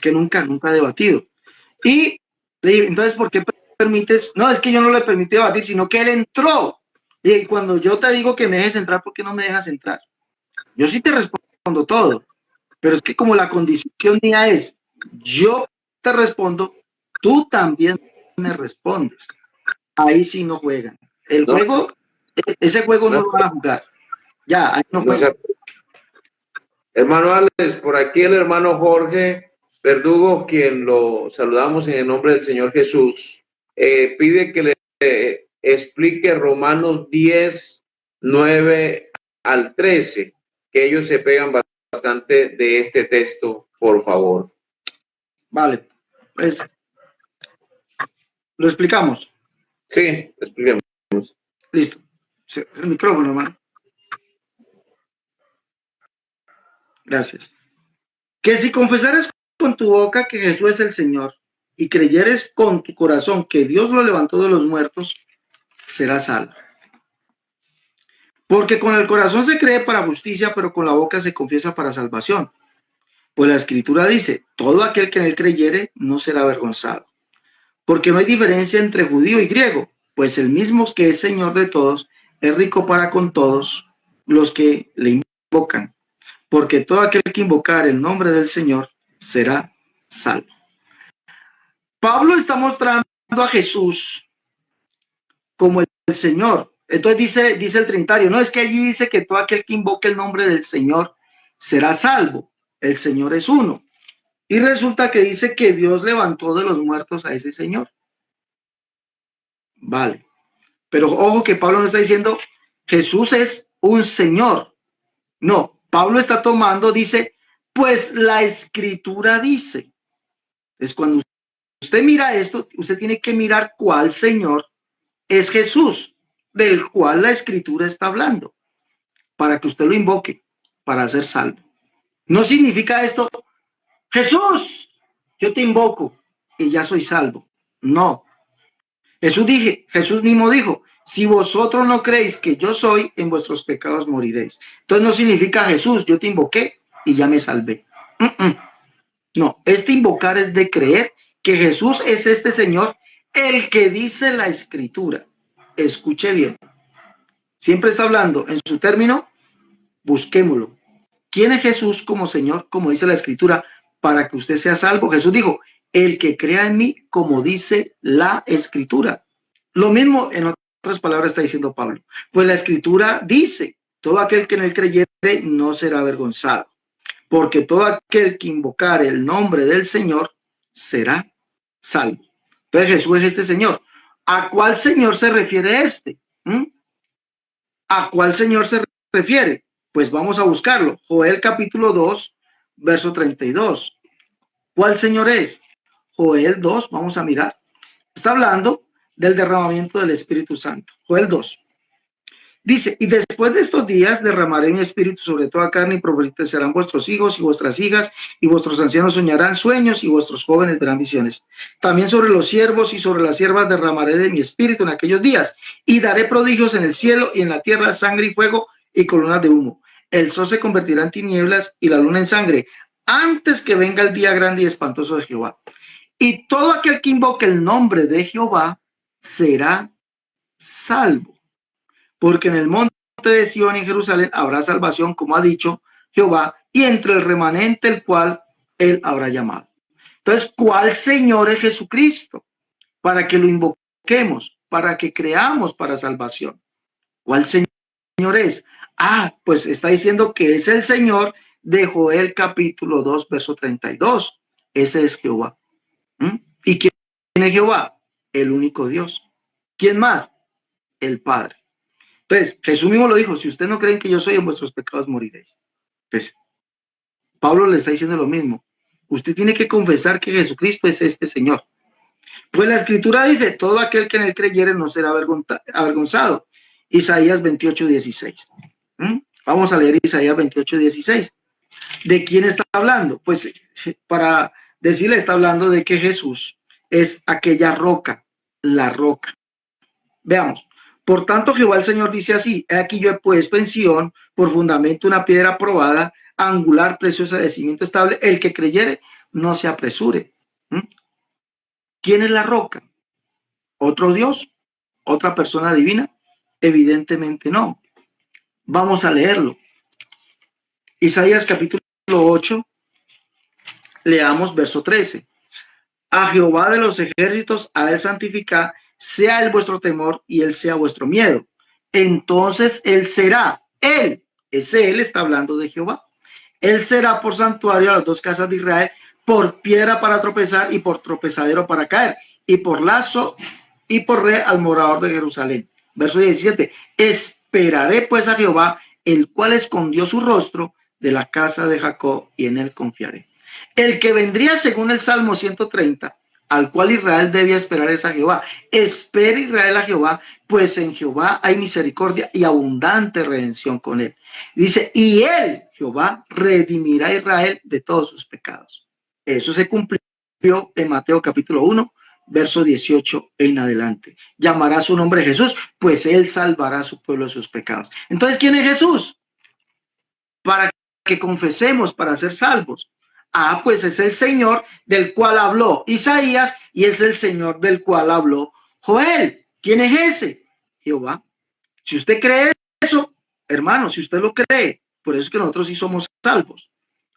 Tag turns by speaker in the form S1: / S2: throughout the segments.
S1: que nunca he debatido. Y le dije, entonces, ¿por qué permites? No, es que yo no le permití debatir, sino que él entró. Y cuando yo te digo que me dejes entrar, ¿por qué no me dejas entrar? Yo sí te respondo todo, pero es que como la condición mía es, yo te respondo, tú también me respondes. Ahí sí no juegan. El
S2: No,
S1: juego, ese juego no lo van a jugar. Ya, ahí no juegan.
S2: Hermano Alex, por aquí el hermano Jorge Verdugo, quien lo saludamos en el nombre del Señor Jesús, pide que le explique Romanos 10, 9 al 13, que ellos se pegan bastante de este texto, por favor.
S1: Vale, pues lo explicamos.
S2: Sí, expliquemos.
S1: Listo. El micrófono, hermano. Gracias. Que si confesares con tu boca que Jesús es el Señor y creyeres con tu corazón que Dios lo levantó de los muertos, serás salvo. Porque con el corazón se cree para justicia, pero con la boca se confiesa para salvación. Pues la Escritura dice, todo aquel que en él creyere no será avergonzado. Porque no hay diferencia entre judío y griego, pues el mismo que es Señor de todos es rico para con todos los que le invocan. Porque todo aquel que invocar el nombre del Señor será salvo. Pablo está mostrando a Jesús como el Señor. Entonces dice el Trinitario, no es que allí dice que todo aquel que invoque el nombre del Señor será salvo. El Señor es uno. Y resulta que dice que Dios levantó de los muertos a ese Señor. Vale. Pero ojo que Pablo no está diciendo Jesús es un Señor. No, Pablo está tomando, dice, pues la Escritura dice. Es cuando usted mira esto, usted tiene que mirar cuál Señor es Jesús, del cual la Escritura está hablando, para que usted lo invoque, para ser salvo. No significa esto, Jesús, yo te invoco y ya soy salvo. No. Jesús mismo dijo, si vosotros no creéis que yo soy, en vuestros pecados moriréis. Entonces no significa Jesús, yo te invoqué y ya me salvé. No, este invocar es de creer que Jesús es este Señor, el que dice la Escritura. Escuche bien. Siempre está hablando en su término, busquémoslo. ¿Quién es Jesús como Señor? Como dice la Escritura, para que usted sea salvo. Jesús dijo, el que crea en mí, como dice la Escritura. Lo mismo en otras palabras está diciendo Pablo. Pues la Escritura dice, todo aquel que en él creyere no será avergonzado, porque todo aquel que invocare el nombre del Señor será salvo. Entonces Jesús es este Señor. ¿A cuál Señor se refiere este? ¿A cuál Señor se refiere? Pues vamos a buscarlo. Joel capítulo 2, verso 32. ¿Cuál Señor es? Joel 2, vamos a mirar. Está hablando del derramamiento del Espíritu Santo. Joel 2. Dice, y después de estos días derramaré mi espíritu sobre toda carne y profetizarán vuestros hijos y vuestras hijas y vuestros ancianos soñarán sueños y vuestros jóvenes verán visiones. También sobre los siervos y sobre las siervas derramaré de mi espíritu en aquellos días y daré prodigios en el cielo y en la tierra, sangre y fuego y columnas de humo. El sol se convertirá en tinieblas y la luna en sangre antes que venga el día grande y espantoso de Jehová. Y todo aquel que invoque el nombre de Jehová será salvo. Porque en el monte de Sión y en Jerusalén habrá salvación, como ha dicho Jehová, y entre el remanente el cual él habrá llamado. Entonces, ¿cuál Señor es Jesucristo? Para que lo invoquemos, para que creamos para salvación. ¿Cuál Señor es? Pues está diciendo que es el Señor de Joel capítulo 2, verso 32. Ese es Jehová. ¿Y quién es Jehová? El único Dios. ¿Quién más? El Padre. Entonces, Jesús mismo lo dijo, si ustedes no creen que yo soy, en vuestros pecados moriréis. Pues, Pablo le está diciendo lo mismo. Usted tiene que confesar que Jesucristo es este Señor. Pues la Escritura dice, todo aquel que en él creyere no será avergonzado. Isaías 28, 16. Vamos a leer Isaías 28, 16. ¿De quién está hablando? Pues para decirle, está hablando de que Jesús es aquella roca, la roca. Veamos. Por tanto, Jehová el Señor dice así, he aquí yo he puesto en Sión por fundamento una piedra probada, angular, preciosa, de cimiento estable, el que creyere no se apresure. ¿Quién es la roca? ¿Otro Dios? ¿Otra persona divina? Evidentemente no. Vamos a leerlo. Isaías capítulo 8, leamos verso 13. A Jehová de los ejércitos, a él santificad, sea él vuestro temor y él sea vuestro miedo. Entonces él será, ese él está hablando de Jehová. Él será por santuario a las dos casas de Israel, por piedra para tropezar y por tropezadero para caer, y por lazo y por red al morador de Jerusalén. Verso 17. Esperaré pues a Jehová, el cual escondió su rostro de la casa de Jacob, y en él confiaré. El que vendría según el Salmo 130, al cual Israel debía esperar es a Jehová. Espera Israel a Jehová, pues en Jehová hay misericordia y abundante redención con él. Dice, y él, Jehová, redimirá a Israel de todos sus pecados. Eso se cumplió en Mateo capítulo 1, verso 18 en adelante. Llamará su nombre Jesús, pues él salvará a su pueblo de sus pecados. Entonces, ¿quién es Jesús? Para que confesemos, para ser salvos. Pues es el Señor del cual habló Isaías y es el Señor del cual habló Joel. ¿Quién es ese? Jehová. Si usted cree eso, hermano, si usted lo cree, por eso es que nosotros sí somos salvos.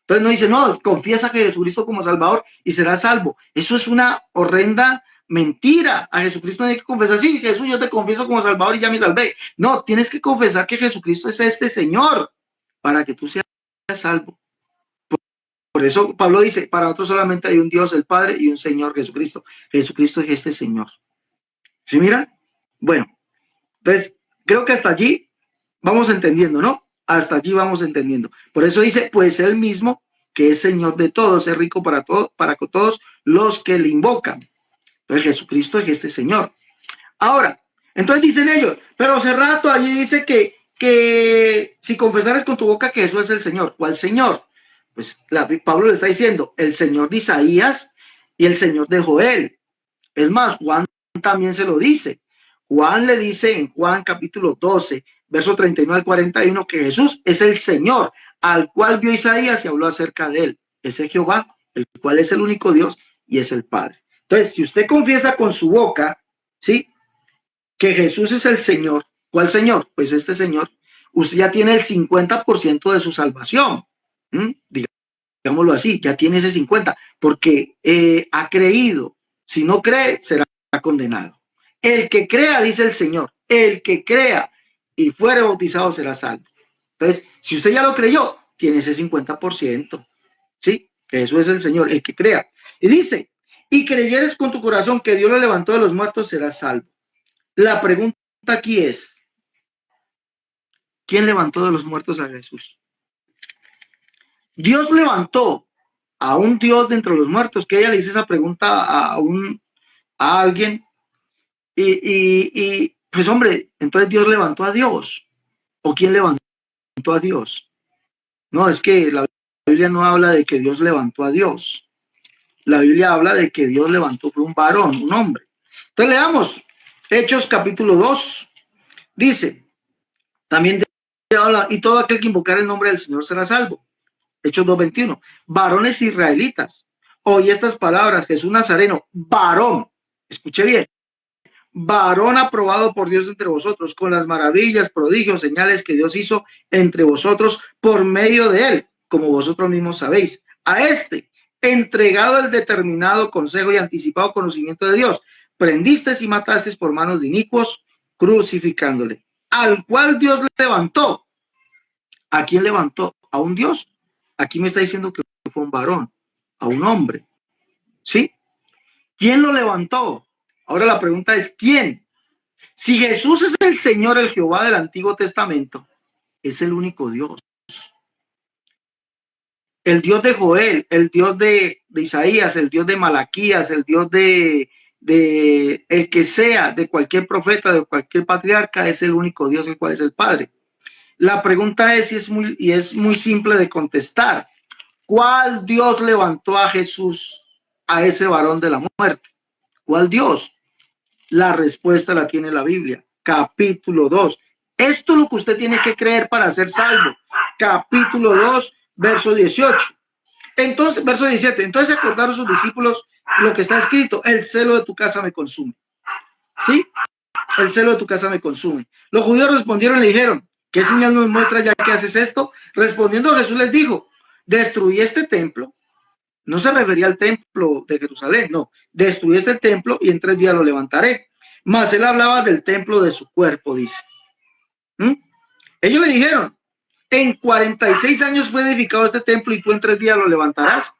S1: Entonces no dice, no, confiesa que Jesucristo como Salvador y será salvo. Eso es una horrenda mentira. A Jesucristo no hay que confesar, sí, Jesús, yo te confieso como Salvador y ya me salvé. No, tienes que confesar que Jesucristo es este Señor para que tú seas salvo. Por eso Pablo dice, para nosotros solamente hay un Dios, el Padre, y un Señor, Jesucristo. Jesucristo es este Señor. ¿Sí mira? Bueno, entonces creo que hasta allí vamos entendiendo, ¿no? Hasta allí vamos entendiendo. Por eso dice, pues él mismo, que es Señor de todos, es rico para todos los que le invocan. Entonces Jesucristo es este Señor. Ahora, entonces dicen ellos, pero hace rato allí dice que si confesares con tu boca que Jesús es el Señor. ¿Cuál Señor? Pues Pablo le está diciendo, el Señor de Isaías y el Señor de Joel. Es más, Juan también se lo dice. Juan le dice en Juan capítulo 12, verso 39 al 41, que Jesús es el Señor, al cual vio Isaías y habló acerca de él. Ese Jehová, el cual es el único Dios y es el Padre. Entonces, si usted confiesa con su boca, ¿sí?, que Jesús es el Señor, ¿cuál Señor? Pues este Señor, usted ya tiene el 50% de su salvación. Digámoslo así, ya tiene ese 50%, porque ha creído. Si no cree, será condenado. El que crea, dice el Señor, el que crea y fuere bautizado será salvo. Entonces, si usted ya lo creyó, tiene ese 50%, ¿sí? Que eso es el Señor, el que crea. Y dice, y creyeres con tu corazón que Dios lo levantó de los muertos, serás salvo. La pregunta aquí es, ¿quién levantó de los muertos a Jesús? Dios levantó a un Dios de entre los muertos, que ella le hizo esa pregunta a alguien, y pues hombre, entonces Dios levantó a Dios, ¿o quién levantó a Dios? No, es que la Biblia no habla de que Dios levantó a Dios, la Biblia habla de que Dios levantó por un varón, un hombre. Entonces leamos Hechos capítulo 2, dice, también habla, y todo aquel que invocar el nombre del Señor será salvo. Hechos 2:21, varones israelitas, oye estas palabras, Jesús Nazareno, varón, escuche bien, varón aprobado por Dios entre vosotros, con las maravillas, prodigios, señales que Dios hizo entre vosotros por medio de él, como vosotros mismos sabéis. A este, entregado el determinado consejo y anticipado conocimiento de Dios, prendisteis y matasteis por manos de inicuos, crucificándole, al cual Dios le levantó. ¿A quién levantó? ¿A un Dios? Aquí me está diciendo que fue un varón, a un hombre, ¿sí? ¿Quién lo levantó? Ahora la pregunta es, ¿quién? Si Jesús es el Señor, el Jehová del Antiguo Testamento, es el único Dios. El Dios de Joel, el Dios de Isaías, el Dios de Malaquías, el Dios de el que sea, de cualquier profeta, de cualquier patriarca, es el único Dios, el cual es el Padre. La pregunta es, y es muy simple de contestar, ¿cuál Dios levantó a Jesús, a ese varón de la muerte? ¿Cuál Dios? La respuesta la tiene la Biblia, capítulo 2. Esto es lo que usted tiene que creer para ser salvo. Capítulo 2, verso 18. Entonces, verso 17, entonces acordaron sus discípulos lo que está escrito, el celo de tu casa me consume. ¿Sí? El celo de tu casa me consume. Los judíos respondieron y le dijeron, ¿qué señal nos muestra ya que haces esto? Respondiendo Jesús les dijo, destruí este templo. No se refería al templo de Jerusalén, no. Destruí este templo y en 3 días lo levantaré. Mas él hablaba del templo de su cuerpo, dice. Ellos le dijeron, en 46 años fue edificado este templo y tú en 3 días lo levantarás.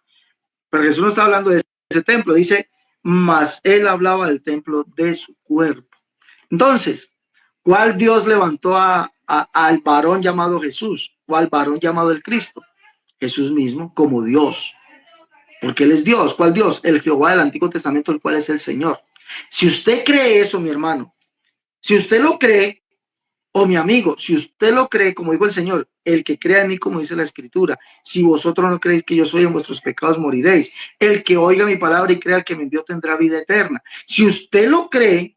S1: Pero Jesús no está hablando de ese templo, dice, mas él hablaba del templo de su cuerpo. Entonces, ¿cuál Dios levantó al varón llamado Jesús? ¿Cuál varón llamado el Cristo? Jesús mismo como Dios. Porque él es Dios. ¿Cuál Dios? El Jehová del Antiguo Testamento, el cual es el Señor. Si usted cree eso, mi hermano, si usted lo cree, o mi amigo, si usted lo cree, como dijo el Señor, el que crea en mí, como dice la Escritura, si vosotros no creéis que yo soy, en vuestros pecados moriréis. El que oiga mi palabra y crea al que me envió tendrá vida eterna. Si usted lo cree,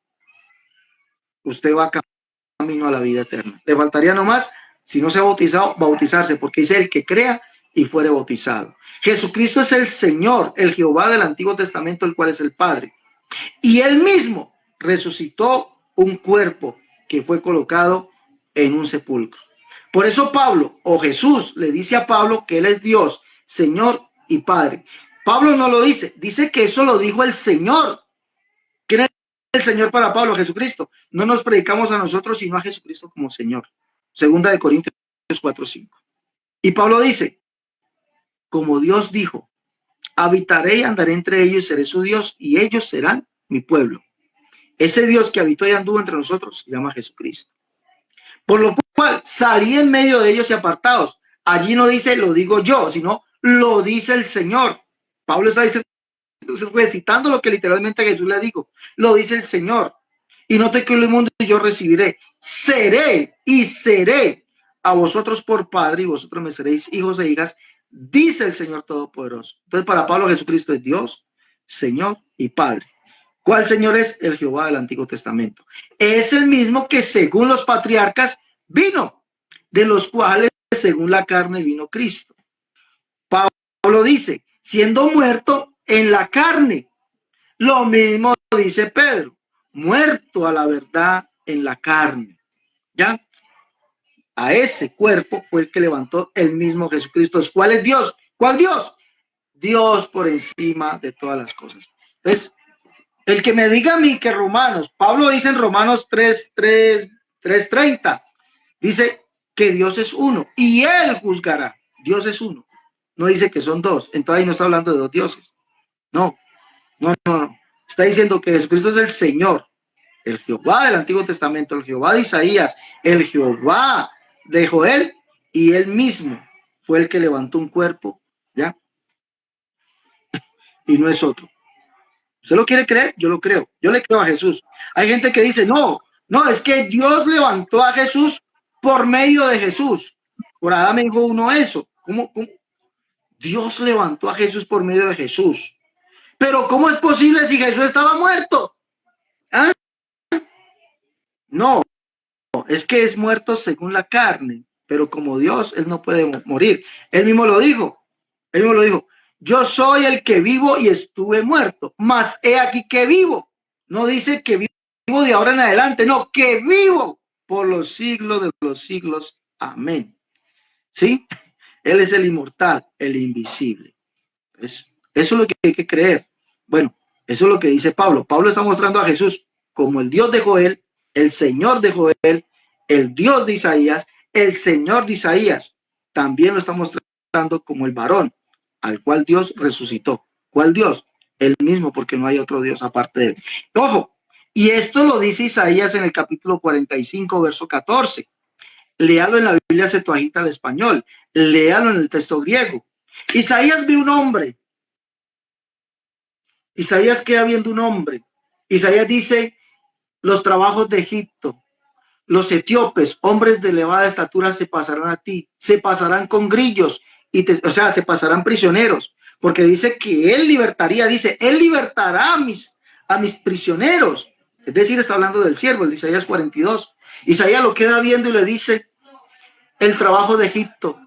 S1: usted va camino a la vida eterna. Le faltaría nomás, si no se ha bautizado, bautizarse, porque dice el que crea y fuere bautizado. Jesucristo es el Señor, el Jehová del Antiguo Testamento, el cual es el Padre. Y él mismo resucitó un cuerpo que fue colocado en un sepulcro. Por eso Pablo o Jesús le dice a Pablo que él es Dios, Señor y Padre. Pablo no lo dice, dice que eso lo dijo el Señor. ¿Quién es el Señor para Pablo? Jesucristo. No nos predicamos a nosotros sino a Jesucristo como Señor. Segunda de Corintios 4:5. Y Pablo dice, como Dios dijo, habitaré y andaré entre ellos y seré su Dios y ellos serán mi pueblo. Ese Dios que habitó y anduvo entre nosotros se llama Jesucristo. Por lo cual salí en medio de ellos y apartados. Allí no dice lo digo yo, sino lo dice el Señor. Pablo está diciendo, recitando lo que literalmente Jesús le dijo. Lo dice el Señor. Y no te quede el mundo y yo recibiré. Seré y seré a vosotros por Padre y vosotros me seréis hijos e hijas, dice el Señor Todopoderoso. Entonces para Pablo Jesucristo es Dios, Señor y Padre. ¿Cuál Señor es? El Jehová del Antiguo Testamento. Es el mismo que según los patriarcas vino, de los cuales según la carne vino Cristo. Pablo dice, siendo muerto en la carne. Lo mismo dice Pedro, muerto a la verdad en la carne. ¿Ya? A ese cuerpo fue el que levantó el mismo Jesucristo. ¿Cuál es Dios? ¿Cuál Dios? Dios por encima de todas las cosas. Entonces, el que me diga a mí que Romanos, Pablo dice en Romanos 3:30, dice que Dios es uno y él juzgará. Dios es uno. No dice que son dos. Entonces ahí no está hablando de dos dioses. No. Está diciendo que Jesucristo es el Señor, el Jehová del Antiguo Testamento, el Jehová de Isaías, el Jehová de Joel, y él mismo fue el que levantó un cuerpo, ¿ya? Y no es otro. ¿Usted lo quiere creer? Yo lo creo. Yo le creo a Jesús. Hay gente que dice, no, es que Dios levantó a Jesús por medio de Jesús. Por allá me dijo uno eso. ¿Cómo? Dios levantó a Jesús por medio de Jesús. Pero ¿cómo es posible si Jesús estaba muerto? ¿Ah? No, es que es muerto según la carne, pero como Dios, él no puede morir. Él mismo lo dijo. Yo soy el que vivo y estuve muerto, mas he aquí que vivo. No dice que vivo de ahora en adelante, no, que vivo por los siglos de los siglos. Amén. ¿Sí? Él es el inmortal, el invisible. Eso es lo que hay que creer. Bueno, eso es lo que dice Pablo. Pablo está mostrando a Jesús como el Dios de Joel, el Señor de Joel, el Dios de Isaías, el Señor de Isaías. También lo está mostrando como el varón al cual Dios resucitó. ¿Cuál Dios? El mismo, porque no hay otro Dios aparte de él. Ojo, y esto lo dice Isaías en el capítulo 45, verso 14. Léalo en la Biblia Septuaginta al español. Léalo en el texto griego. Isaías vio un hombre. Isaías queda viendo un hombre. Isaías dice, los trabajos de Egipto, los etíopes, hombres de elevada estatura, se pasarán a ti, se pasarán con grillos, se pasarán prisioneros, porque dice que él libertaría, él libertará a mis prisioneros. Es decir, está hablando del siervo, el de Isaías 42. Isaías lo queda viendo y le dice, el trabajo de Egipto,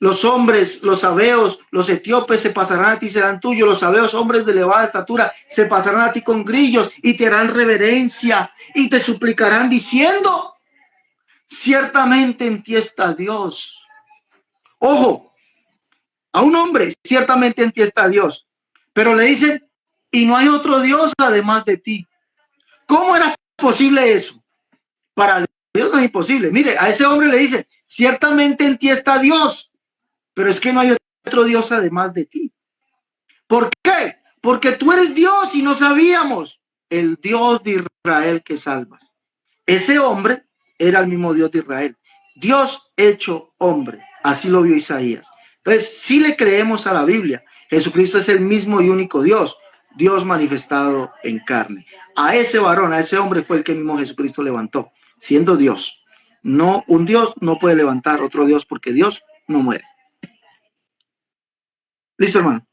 S1: Los hombres, los sabeos, los etíopes se pasarán a ti, serán tuyos. Los sabeos, hombres de elevada estatura, se pasarán a ti con grillos y te harán reverencia y te suplicarán diciendo, ciertamente en ti está Dios. Ojo, a un hombre, ciertamente en ti está Dios. Pero le dicen, y no hay otro Dios además de ti. ¿Cómo era posible eso? Para Dios no es imposible. Mire, a ese hombre le dice, ciertamente en ti está Dios. Pero es que no hay otro Dios además de ti. ¿Por qué? Porque tú eres Dios y no sabíamos. El Dios de Israel que salvas. Ese hombre era el mismo Dios de Israel. Dios hecho hombre. Así lo vio Isaías. Entonces, si le creemos a la Biblia, Jesucristo es el mismo y único Dios. Dios manifestado en carne. A ese varón, a ese hombre fue el que mismo Jesucristo levantó, siendo Dios. No, un Dios no puede levantar otro Dios porque Dios no muere. Listo, hermano.